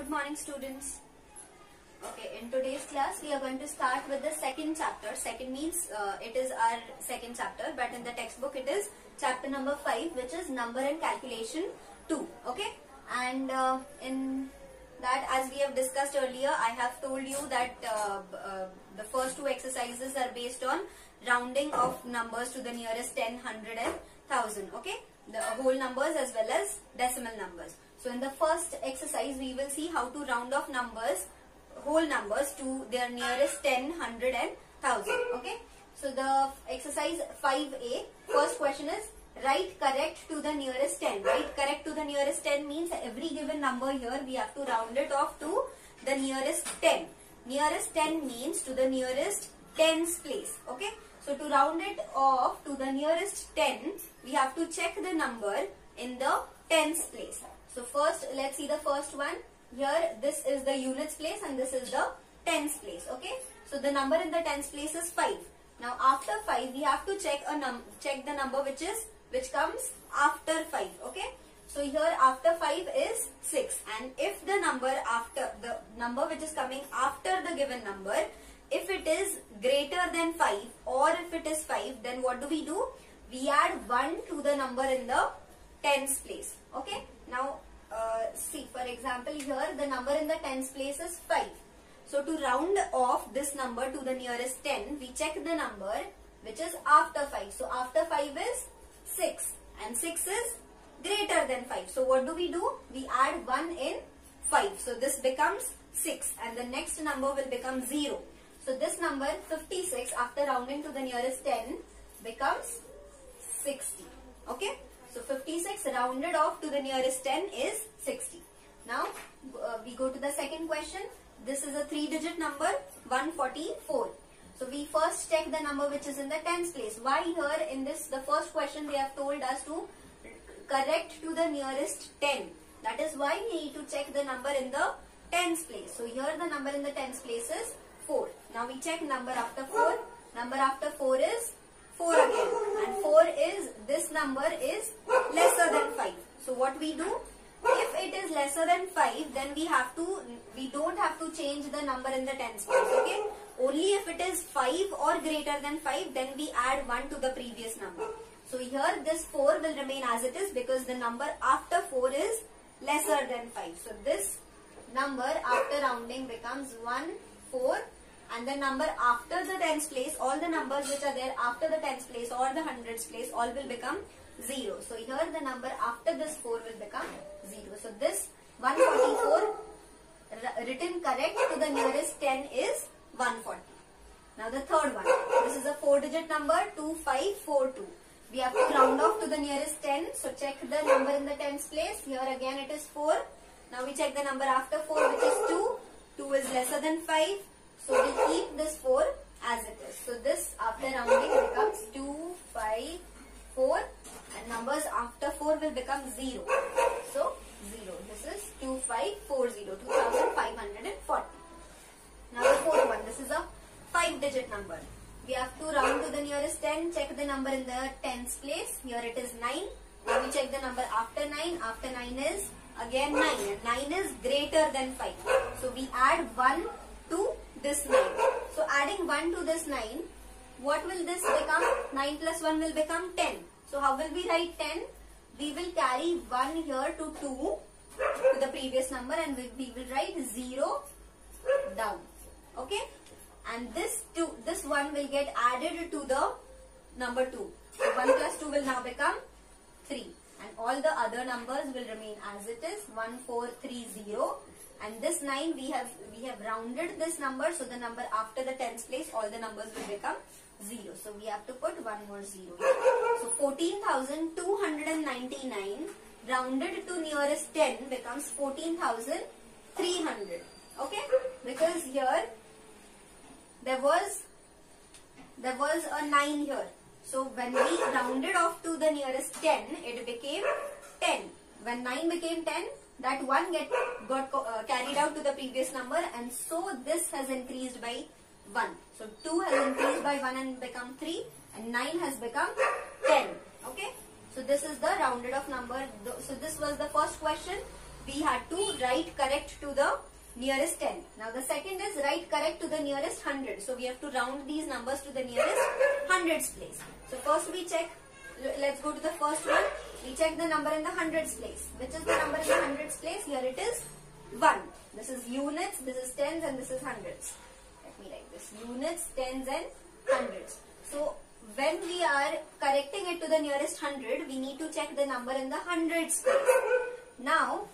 Good morning, students. Okay, in today's class we are going to start with the second chapter. Second means it is our second chapter, but in the textbook it is chapter number 5, which is number and calculation 2. Okay, and in that, as we have discussed earlier, I have told you that the first two exercises are based on rounding of numbers to the nearest 10, 100 and 1000. Okay, the whole numbers as well as decimal numbers. So in the first exercise we will see how to round off numbers, whole numbers, to their nearest 10, 100 and 1000. Okay, so the exercise 5A, first question is write correct to the nearest 10. Write correct to the nearest 10 means every given number here we have to round it off to the nearest 10. Nearest 10 means to the nearest tens place. Okay, so to round it off to the nearest 10, we have to check the number in the tens place. So first, let's see the first one. Here, this is the units place and this is the tens place. Okay, so the number in the tens place is 5. Now after 5, we have to check the number which comes after 5. Okay, so here after 5 is 6, and if the number which is coming after the given number, if it is greater than 5 or if it is 5, then what do? We add 1 to the number in the tens place. Okay, now see, for example, here the number in the tens place is 5. So to round off this number to the nearest 10, we check the number which is after 5. So after 5 is 6 and 6 is greater than 5. So what do? We add 1 in 5. So this becomes 6 and the next number will become 0. So this number 56 after rounding to the nearest 10 becomes 60. Okay, so 56 rounded off to the nearest 10 is 60. Now we go to the second question. This is a 3-digit number, 144. So we first check the number which is in the tens place. Why here in this, the first question they have told us to correct to the nearest 10. That is why we need to check the number in the tens place. So here the number in the tens place is 4. Now we check number after 4. Number after 4 is 4 again, and 4 is, this number is lesser than 5. So what we do? If it is lesser than 5, then we don't have to change the number in the tens place. Okay, only if it is 5 or greater than 5, then we add 1 to the previous number. So here this 4 will remain as it is because the number after 4 is lesser than 5. So this number after rounding becomes 1, 4. And the number after the tens place, all the numbers which are there after the tens place or the hundreds place, all will become 0. So here the number after this 4 will become 0. So this 144 written correct to the nearest 10 is 140. Now the third one. This is a 4-digit number, 2542. We have to round off to the nearest 10. So check the number in the tens place. Here again it is 4. Now we check the number after 4, which is 2. 2 is lesser than 5. So we keep this 4 as it is. So this after rounding becomes 2, 5, 4, and numbers after 4 will become 0. So 0. This is 2540, 2540. Now the fourth one. This is a 5-digit number. We have to round to the nearest 10. Check the number in the tens place. Here it is 9. Now we check the number after 9. After 9 is again 9. And 9 is greater than 5. So we add 1 to this 9. So adding 1 to this 9, what will this become? 9 plus 1 will become 10. So how will we write 10? We will carry 1 here to 2 to the previous number, and we will write 0 down. Okay, and this 1 will get added to the number 2. So 1 plus 2 will now become 3, and all the other numbers will remain as it is, 1430. And this 9 we have rounded this number, so the number after the tens place, all the numbers will become 0. So we have to put 1 more 0. So 14,299 rounded to nearest 10 becomes 14,300. Okay, because here there was a 9 here. So when we rounded off to the nearest 10, it became 10. When 9 became 10, that 1 got carried out to the previous number, and so this has increased by 1. So 2 has increased by 1 and become 3, and 9 has become 10. Okay, so this is the rounded off number. So this was the first question. we had to write correct to the nearest 10. Now the second is write correct to the nearest 100. So we have to round these numbers to the nearest hundreds place. So first we check, let's go to the first one. We check the number in the hundreds place. Which is the number in the hundreds place? Here it is 1. This is units, this is tens, and this is hundreds. Let me write this. Units, tens and hundreds. So when we are correcting it to the nearest 100, we need to check the number in the hundreds place. Now,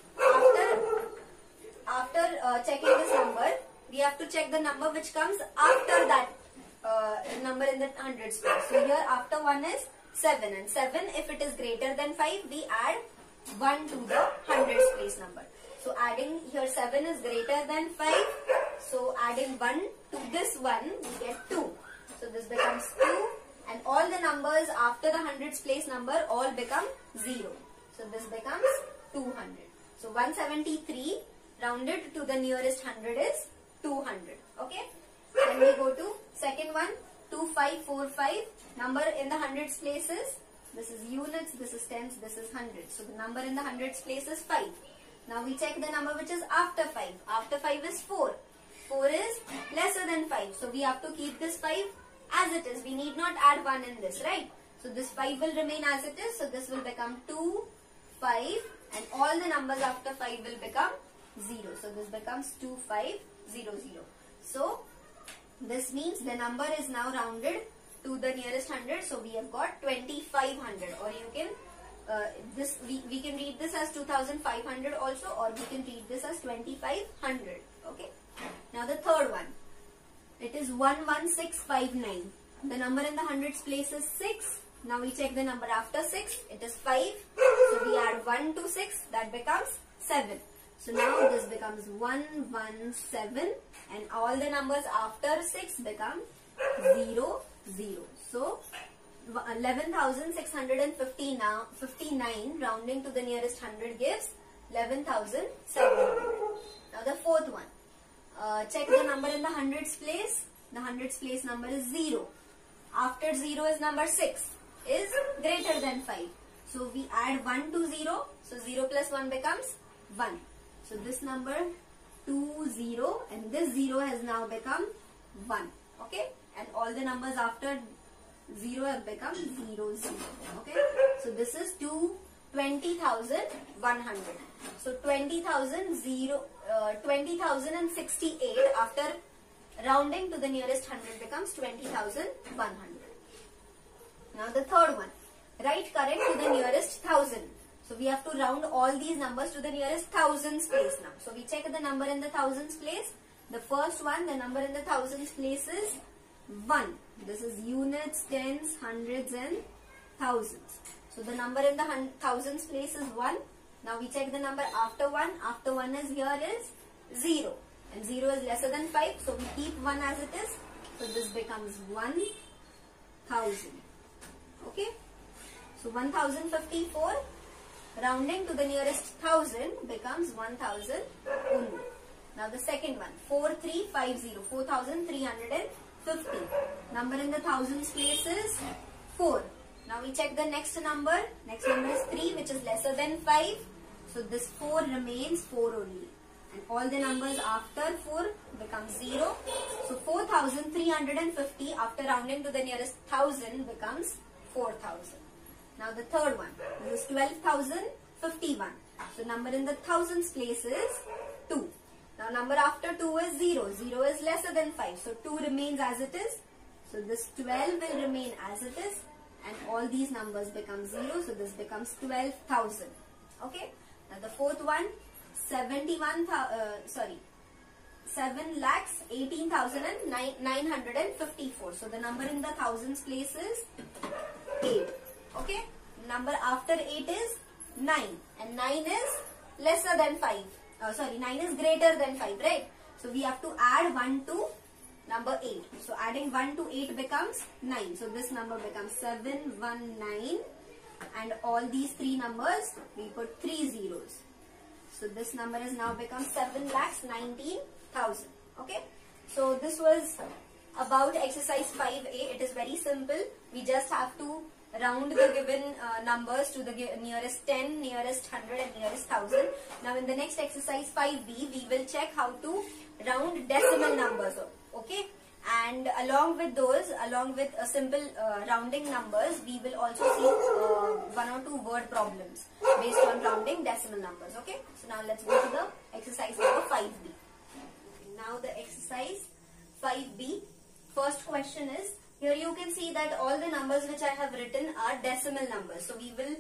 after checking this number, we have to check the number which comes after that number in the hundreds place. So here after 1 is 7, and 7, if it is greater than 5, we add 1 to the hundreds place number. So adding here 7 is greater than 5. So adding 1 to this 1, we get 2. So this becomes 2, and all the numbers after the hundreds place number all become 0. So this becomes 200. So 173 rounded to the nearest 100 is 200. Okay. Then we go to second one, 2545. Number in the hundreds places. This is units, this is tens, this is hundreds. So the number in the hundreds place is 5. Now we check the number which is after 5. After 5 is 4. 4 is lesser than 5. So we have to keep this 5 as it is. We need not add 1 in this, right? So this 5 will remain as it is. So this will become 2, 5, and all the numbers after 5 will become 0. So this becomes 2500. So this means the number is now rounded to the nearest 100. So we have got 2500, or you can we can read this as 2500 also, or we can read this as 2500. Okay. Now the third one, it is 11659. The number in the hundreds place is 6. Now we check the number after 6. It is 5. So we add 1 to 6. That becomes 7. So now this becomes 117, and all the numbers after 6 become 0, 0. So 11,659 rounding to the nearest 100 gives 11,700. Now the fourth one, check the number in the hundreds place. The hundreds place number is 0. After 0 is number 6, is greater than 5. So we add 1 to 0. So 0 plus 1 becomes 1. So this number 20, and this 0 has now become 1. Okay, and all the numbers after 0 have become 0, 0. Okay, so this is 20,100. So 20,068 after rounding to the nearest 100 becomes 20,100. Now the third one, write correct to the nearest 1000. So we have to round all these numbers to the nearest thousands place now. So we check the number in the thousands place. The first one, the number in the thousands place is 1. This is units, tens, hundreds and thousands. So the number in the thousands place is 1. Now we check the number after 1. After 1 is here is 0. And 0 is lesser than 5. So we keep 1 as it is. So this becomes 1000. Okay. So 1054 rounding to the nearest 1000 becomes 1000 only. Now the second one, 4350, 4350. Number in the thousands place is 4. Now we check the next number. Next number is 3, which is lesser than 5. So this 4 remains 4 only. And all the numbers after 4 become 0. So 4350 after rounding to the nearest 1000 becomes 4000. Now the third one, this is 12,051. So number in the thousands place is 2. Now number after 2 is 0. 0 is lesser than 5. So 2 remains as it is. So this 12 will remain as it is. And all these numbers become 0. So this becomes 12,000. Okay. Now the fourth one, 7,18,954. So the number in the thousands place is 8. Okay. Number after 8 is 9. And 9 is lesser than 5. 9 is greater than 5, right? So we have to add 1 to number 8. So adding 1 to 8 becomes 9. So this number becomes 719. And all these 3 numbers, we put 3 zeros. So this number is now become 7,19,000. Okay. So this was about exercise 5A. It is very simple. We just have to round the given numbers to the nearest 10, nearest 100 and nearest 1000. Now in the next exercise 5B, we will check how to round decimal numbers. Okay. And along with a simple rounding numbers, we will also see one or two word problems based on rounding decimal numbers. Okay. So now let's go to the exercise number 5B. Now the exercise 5B. First question is, here you can see that all the numbers which I have written are decimal numbers. So we will,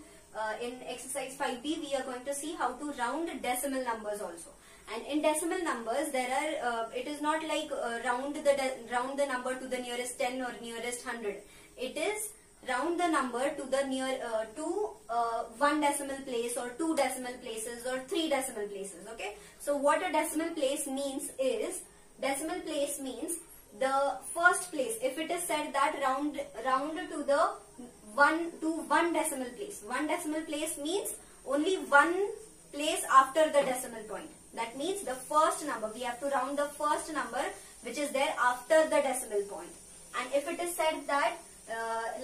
in exercise 5B, we are going to see how to round decimal numbers also. And in decimal numbers, there are, it is not like round the number to the nearest 10 or nearest 100. It is round the number to the one decimal place or two decimal places or three decimal places. Okay. So what a decimal place means is, decimal place means the first place. If it is said that round to the one decimal place. One decimal place means only one place after the decimal point. That means the first number. We have to round the first number which is there after the decimal point. And if it is said that,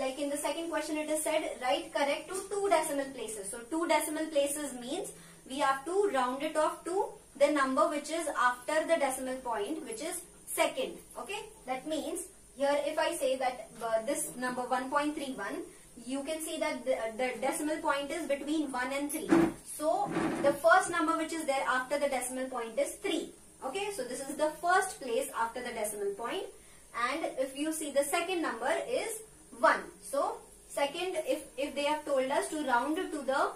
like in the second question it is said, write correct to two decimal places. So two decimal places means we have to round it off to the number which is after the decimal point, which is second. Okay. That means here if I say that this number 1.31, you can see that the decimal point is between 1 and 3. So the first number which is there after the decimal point is 3. Okay. So this is the first place after the decimal point. And if you see the second number is 1. So second, if they have told us to round to the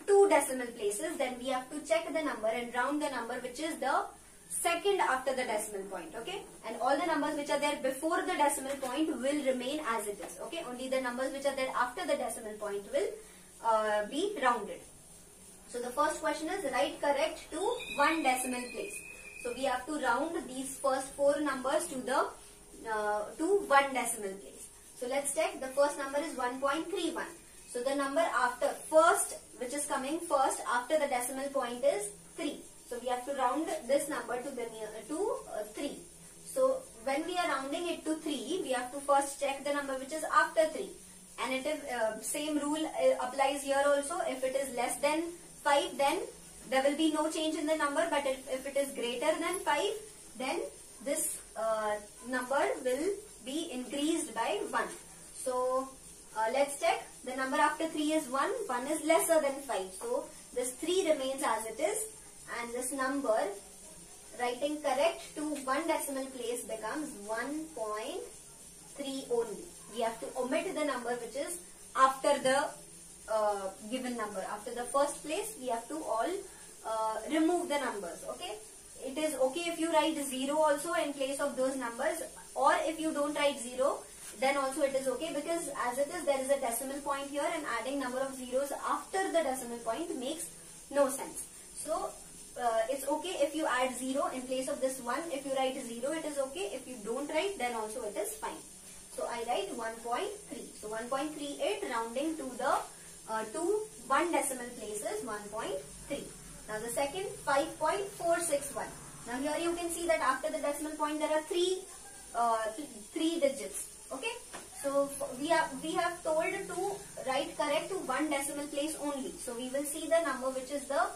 two decimal places, then we have to check the number and round the number which is the second after the decimal point. Okay. And all the numbers which are there before the decimal point will remain as it is. Okay. Only the numbers which are there after the decimal point will be rounded. So the first question is, write correct to one decimal place. So we have to round these first four numbers to the to one decimal place. So let's check. The first number is 1.31. So the number after first, which is coming first after the decimal point is 3. So we have to round this number to the 3. So when we are rounding it to 3, we have to first check the number which is after 3. And it is same rule applies here also. If it is less than 5, then there will be no change in the number. But if it is greater than 5, then this number will be increased by 1. So let's check. The number after 3 is 1. 1 is lesser than 5. So this 3 remains as it is. And this number, writing correct to one decimal place, becomes 1.3 only. We have to omit the number which is after the given number. After the first place, we have to all remove the numbers. Okay. It is okay if you write 0 also in place of those numbers, or if you don't write 0, then also it is okay, because as it is, there is a decimal point here, and adding number of zeros after the decimal point makes no sense. So it's okay if you add 0 in place of this 1. If you write 0, it is okay. If you don't write, then also it is fine. So I write 1.3. So 1.38 rounding to the one decimal place is 1.3. Now the second, 5.461. Now here you can see that after the decimal point there are three digits. Okay. So we have told to write correct to one decimal place only. So we will see the number which is the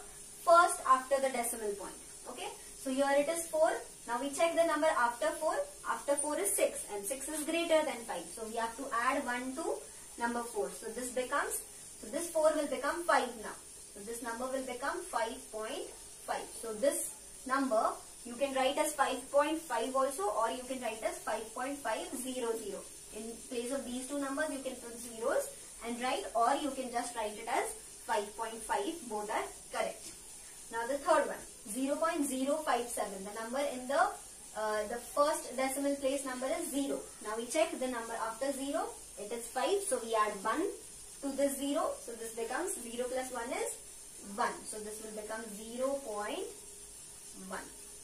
first after the decimal point. Okay. So here it is 4. Now we check the number after 4. After 4 is 6, and 6 is greater than 5. So we have to add 1 to number 4. So this becomes, so this 4 will become 5 now. So this number will become 5.5. So this number you can write as 5.5 also, or you can write as 5.500. In place of these two numbers, you can put zeros and write, or you can just write it as 5.5. Both are correct. Now the third one, 0.057. The number in the first decimal place number is 0. Now we check the number after 0. It is 5. So we add 1 to this 0. So this becomes 0 plus 1 is 1. So this will become 0.1.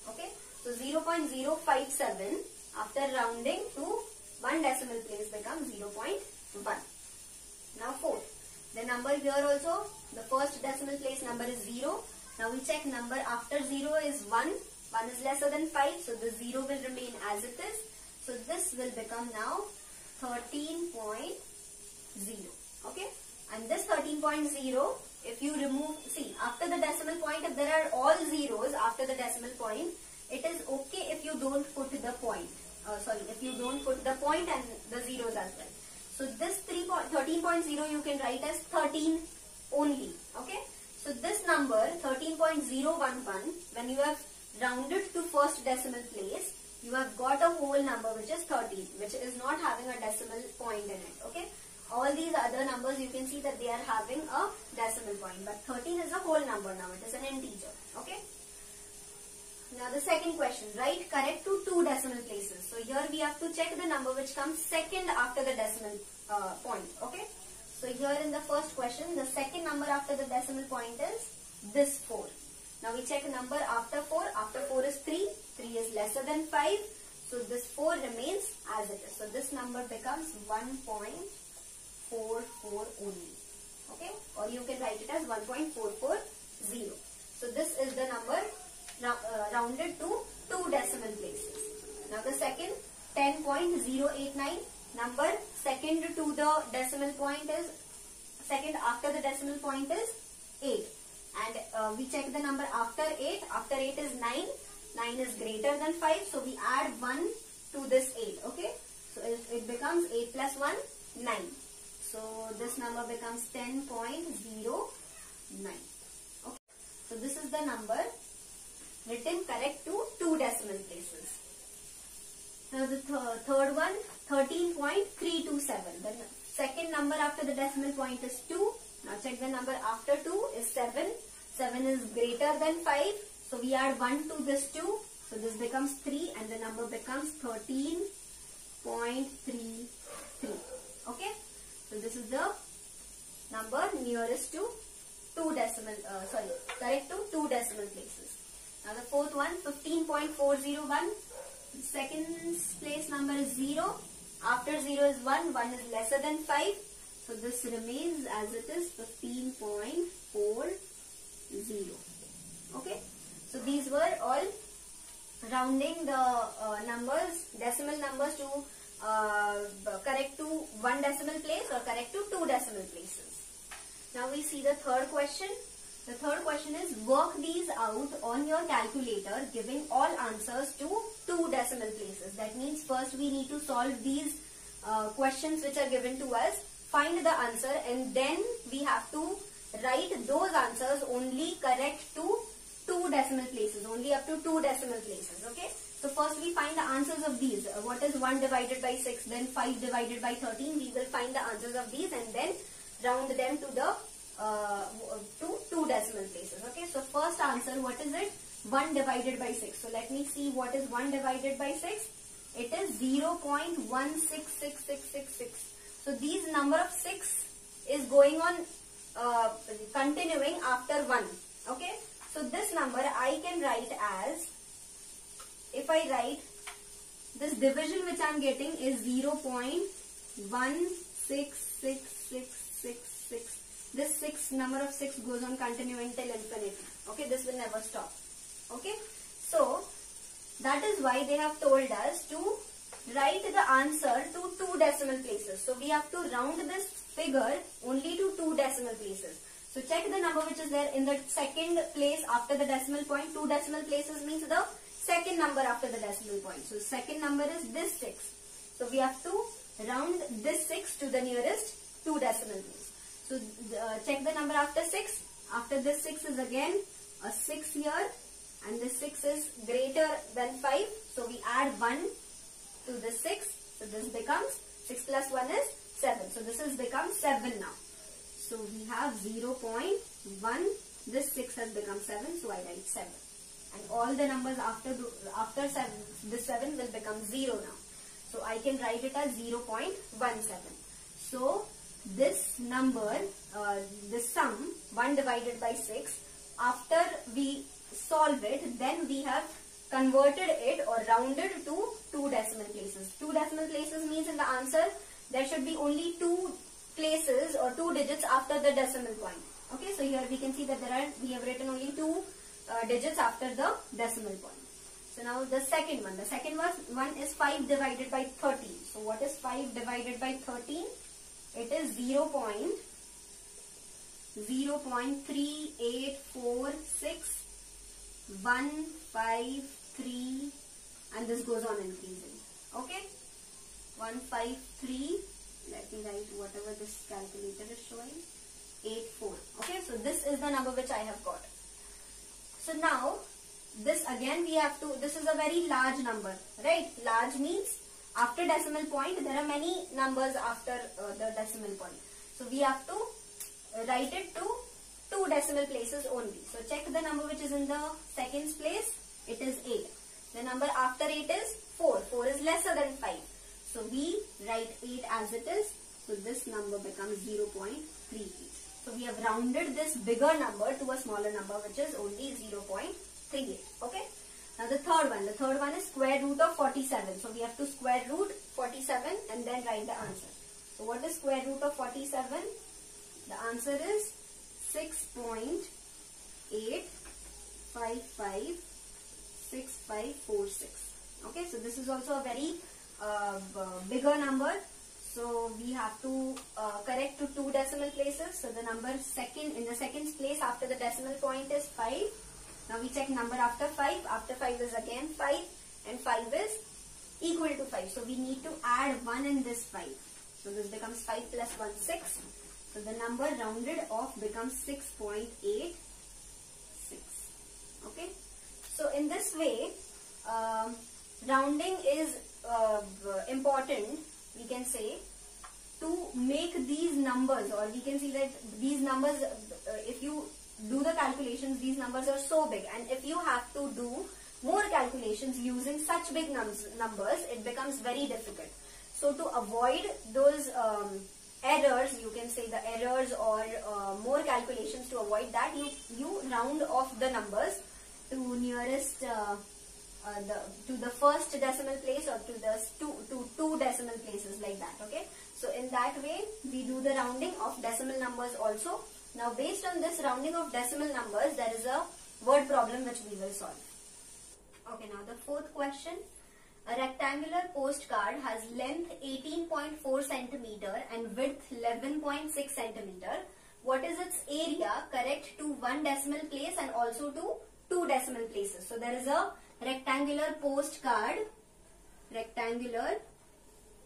Okay. So 0.057 after rounding to one decimal place becomes 0.1. Now fourth. The number here also, the first decimal place number is 0. Now we check number after 0 is 1. 1 is lesser than 5. So the 0 will remain as it is. So this will become now 13.6. Okay, and this 13.0, if you remove, see, after the decimal point, if there are all zeros after the decimal point, it is okay if you don't put the point. If you don't put the point and the zeros as well. So this 13.0 you can write as 13 only. Okay. So this number 13.011, when you have rounded to first decimal place, you have got a whole number which is 13, which is not having a decimal point in it. Okay. All these other numbers, you can see that they are having a decimal point, but 13 is a whole number now. It is an integer. Okay. Now the second question, write correct to 2 decimal places. So here we have to check the number which comes second after the decimal point. Okay. So here in the first question, the second number after the decimal point is this 4. Now we check a number after 4. After 4 is 3. 3 is lesser than 5. So this 4 remains as it is. So this number becomes 1.44 only. Okay. Or you can write it as 1.440. So this is the number rounded to 2 decimal places. Now the second, 10.089, number second to the decimal point is, second after the decimal point is 8. And we check the number after 8. After 8 is 9. 9 is greater than 5. So we add 1 to this 8. Okay. So it becomes 8 plus 1, 9. So this number becomes 10.09. Okay. So this is the number written correct to 2 decimal places. Now the third one, 13.327. The second number after the decimal point is 2. Now check the number after 2 is 7. 7 is greater than 5. So we add 1 to this 2. So this becomes 3 and the number becomes 13.33. Okay. So this is the number nearest to 2 decimal, correct to 2 decimal places. Now the fourth one, 15.401. Second place number is 0. After 0 is 1. 1 is lesser than 5. So this remains as it is, 15.40. Okay. So these were all rounding the numbers, decimal numbers to correct to 1 decimal place or correct to 2 decimal places. Now we see the third question. The third question is, work these out on your calculator giving all answers to 2 decimal places. That means first we need to solve these questions which are given to us, find the answer, and then we have to write those answers only correct to 2 decimal places, only up to 2 decimal places. Okay. So first we find the answers of these. What is 1 divided by 6, then 5 divided by 13. We will find the answers of these and then round them to the to 2 decimal places. Okay. So first answer, what is it? 1 divided by 6. So let me see what is 1 divided by 6. It is 0.166666. So these number of 6 is going on continuing after 1. Okay. So this number I can write as, if I write this division which I am getting is 0.166666. This 6 number of 6 goes on continuing till infinity. Okay, this will never stop. Okay, so that is why they have told us to write the answer to 2 decimal places. So we have to round this figure only to 2 decimal places. So check the number which is there in the second place after the decimal point. 2 decimal places means the second number after the decimal point. So second number is this 6. So we have to round this 6 to the nearest 2 decimal place. So check the number after 6. After this 6 is again a 6 here, and this 6 is greater than 5. So we add 1 to the 6. So this becomes 6 plus 1 is 7. So this has become 7 now. So we have 0.1. This 6 has become 7. So I write 7. And all the numbers after 7, this 7 will become 0 now. So I can write it as 0.17. So this number, this sum, 1 divided by 6, after we solve it, then we have converted it or rounded to 2 decimal places. 2 decimal places means in the answer there should be only 2 places or 2 digits after the decimal point. Okay, so here we can see that we have written only 2 digits after the decimal point. So now the second one. The second one is 5 divided by 13. So what is 5 divided by 13? it is 0.03846,153, and this goes on increasing. Okay, 153. Let me write whatever this calculator is showing. 84. Okay, so this is the number which I have got. So now this again we have to, this is a very large number, right? Large means after decimal point there are many numbers after the decimal point. So we have to write it to 2 decimal places only. So check the number which is in the seconds place. It is 8. The number after 8 is 4. 4 is lesser than 5. So we write 8 as it is. So this number becomes 0.38. So we have rounded this bigger number to a smaller number which is only 0.38. Okay. Now the third one is square root of 47. So we have to square root 47 and then write the answer. So what is square root of 47? The answer is 6.8556546. Okay, so this is also a very bigger number. So we have to correct to 2 decimal places. So the number in the seconds place after the decimal point is 5. Now we check number after 5. After 5 is again 5 and 5 is equal to 5. So we need to add 1 in this 5. So this becomes 5 plus 1, 6. So the number rounded off becomes 6.86. Okay. So in this way, rounding is important, we can say, to make these numbers, or we can see that these numbers, if you do the calculations, these numbers are so big, and if you have to do more calculations using such big numbers, it becomes very difficult. So to avoid those errors, you can say the errors or more calculations, to avoid that, you round off the numbers to nearest to the first decimal place, or to the two decimal places, like that. Okay, so in that way we do the rounding of decimal numbers also. Now based on this rounding of decimal numbers, there is a word problem which we will solve. Okay, now the fourth question. A rectangular postcard has length 18.4 centimeter and width 11.6 centimeter. What is its area? Correct to 1 decimal place and also to 2 decimal places. So there is a rectangular postcard,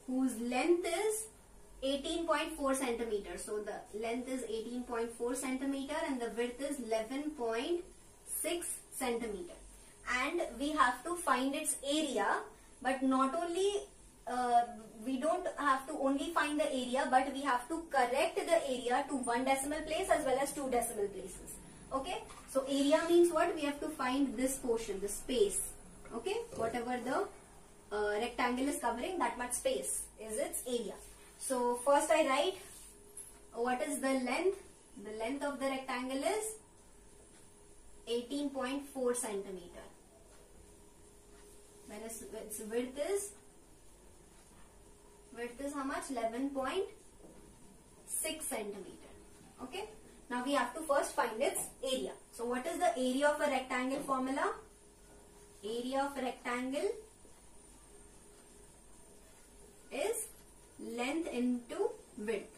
whose length is 18.4 centimeter. So the length is 18.4 centimeter and the width is 11.6 centimeter. And we have to find its area, but not only, we don't have to only find the area, but we have to correct the area to 1 decimal place as well as 2 decimal places. Okay, so area means what? We have to find this portion, the space. Okay, whatever the rectangle is covering, that much space is its area. So first I write what is the length. The length of the rectangle is 18.4 centimeter. Whereas its width is how much? 11.6 centimeter. Okay. Now we have to first find its area. So what is the area of a rectangle formula? Area of a rectangle is length into width.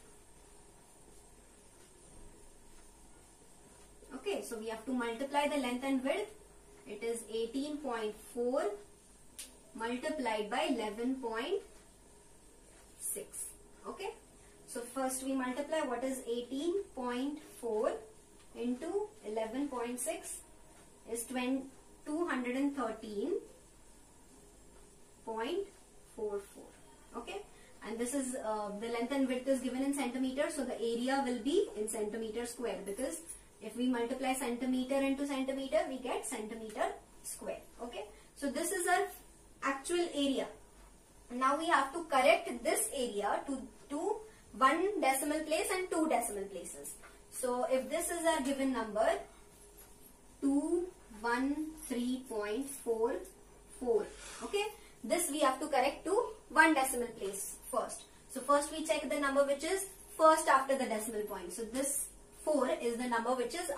Okay, so we have to multiply the length and width. It is 18.4 multiplied by 11.6. Okay, so first we multiply. What is 18.4 into 11.6 is 213.44. Okay, and this is the length and width is given in centimeter, so the area will be in centimeter square, because if we multiply centimeter into centimeter, we get centimeter square. Okay, so this is our actual area. Now we have to correct this area to 1 decimal place and 2 decimal places. So if this is our given number, 213.44. Okay, this we have to correct to 1 decimal place first. So first we check the number which is first after the decimal point. So this 4 is the number which is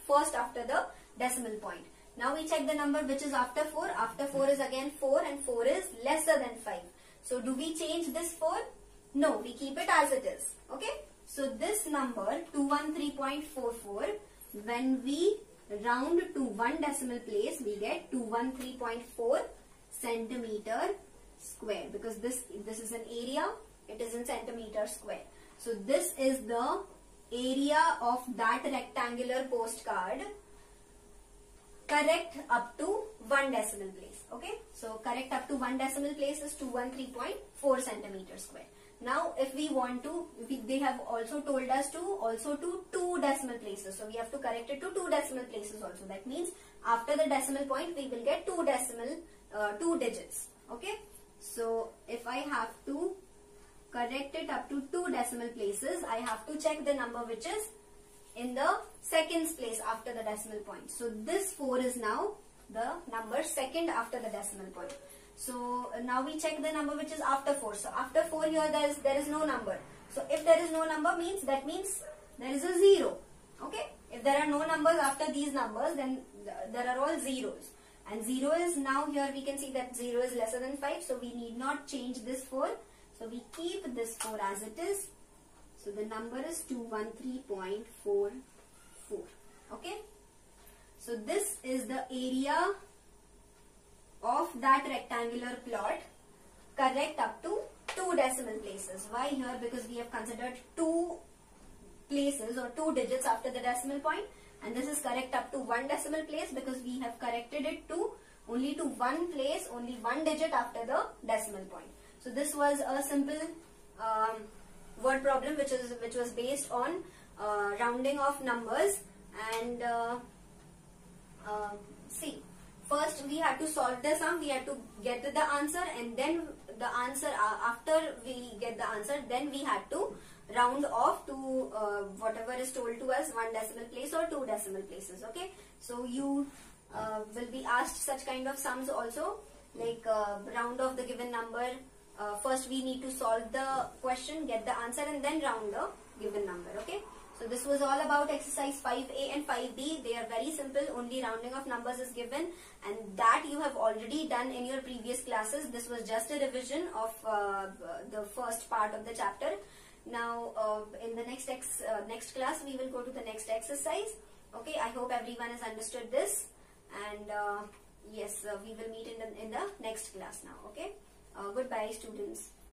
first after the decimal point. Now we check the number which is after 4. After 4 is again 4, and 4 is lesser than 5. So do we change this 4? No, we keep it as it is. Okay. So this number 213.44, when we round to one decimal place, we get 213.4 centimeter square, because this is an area, it is in centimeter square. So this is the area of that rectangular postcard, correct up to one decimal place. Okay, so correct up to one decimal place is 213.4 centimeter square. Now if we want to, they have also told us to also to two decimal places, so we have to correct it to two decimal places also. That means after the decimal point we will get two digits. Okay, so if I have to correct it up to two decimal places, I have to check the number which is in the seconds place after the decimal point. So this 4 is now the number second after the decimal point. So now we check the number which is after 4. So after 4 here there is no number. So if there is no number means there is a 0. Okay. If there are no numbers after these numbers, then there are all zeros. And 0 is now here we can see that 0 is lesser than 5. So we need not change this 4. So we keep this 4 as it is. So the number is 213.44. Okay. So this is the area of that rectangular plot, correct up to two decimal places. Why here? Because we have considered two places or two digits after the decimal point, and this is correct up to one decimal place because we have corrected it to only to one place, only one digit after the decimal point. So this was a simple word problem which was based on rounding of numbers. And see, first we had to solve the sum, we had to get the answer, and then the answer, after we get the answer, then we had to round off to whatever is told to us, one decimal place or two decimal places. Okay, so you will be asked such kind of sums also, like round off the given number. First we need to solve the question, get the answer, and then round the given number. Okay, so this was all about exercise 5A and 5B. They are very simple, only rounding of numbers is given, and that you have already done in your previous classes. This was just a revision of the first part of the chapter. Now in the next class we will go to the next exercise. Okay, I hope everyone has understood this, and yes, we will meet in the next class now. Okay, goodbye students.